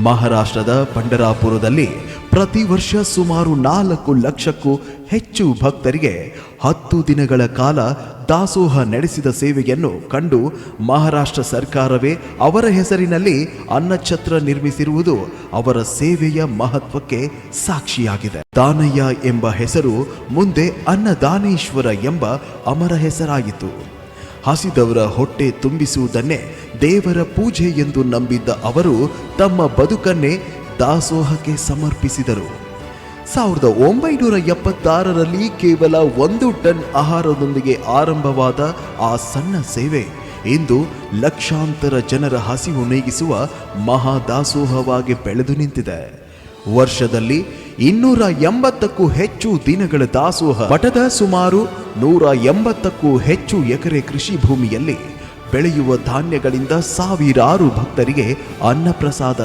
ಮಹಾರಾಷ್ಟ್ರದ ಪಂಢರಾಪುರದಲ್ಲಿ ಪ್ರತಿ ವರ್ಷ ಸುಮಾರು 4 ಲಕ್ಷಕ್ಕೂ ಹೆಚ್ಚು ಭಕ್ತರಿಗೆ 10 ದಿನಗಳ ಕಾಲ ದಾಸೋಹ ನಡೆಸಿದ ಸೇವೆಯನ್ನು ಕಂಡು ಮಹಾರಾಷ್ಟ್ರ ಸರ್ಕಾರವೇ ಅವರ ಹೆಸರಿನಲ್ಲಿ ಅನ್ನಛತ್ರ ನಿರ್ಮಿಸಿರುವುದು ಅವರ ಸೇವೆಯ ಮಹತ್ವಕ್ಕೆ ಸಾಕ್ಷಿಯಾಗಿದೆ. ದಾನಯ್ಯ ಎಂಬ ಹೆಸರು ಮುಂದೆ ಅನ್ನದಾನೇಶ್ವರ ಎಂಬ ಅಮರ ಹೆಸರಾಯಿತು. ಹಸಿದವರ ಹೊಟ್ಟೆ ತುಂಬಿಸುವುದನ್ನೇ ದೇವರ ಪೂಜೆ ಎಂದು ನಂಬಿದ್ದ ಅವರು ತಮ್ಮ ಬದುಕನ್ನೇ ದಾಸೋಹಕ್ಕೆ ಸಮರ್ಪಿಸಿದರು. 1976ರಲ್ಲಿ ಕೇವಲ 1 ಟನ್ ಆಹಾರದೊಂದಿಗೆ ಆರಂಭವಾದ ಆ ಸಣ್ಣ ಸೇವೆ ಇಂದು ಲಕ್ಷಾಂತರ ಜನರ ಹಸಿವು ನೀಗಿಸುವ ಮಹಾದಾಸೋಹವಾಗಿ ಬೆಳೆದು ನಿಂತಿದೆ. ವರ್ಷದಲ್ಲಿ 280ಕ್ಕೂ ಹೆಚ್ಚು ದಿನಗಳ ದಾಸೋಹ ಮಠದ ಸುಮಾರು 180ಕ್ಕೂ ಹೆಚ್ಚು ಎಕರೆ ಕೃಷಿ ಭೂಮಿಯಲ್ಲಿ ಬೆಳೆಯುವ ಧಾನ್ಯಗಳಿಂದ ಸಾವಿರಾರು ಭಕ್ತರಿಗೆ ಅನ್ನಪ್ರಸಾದ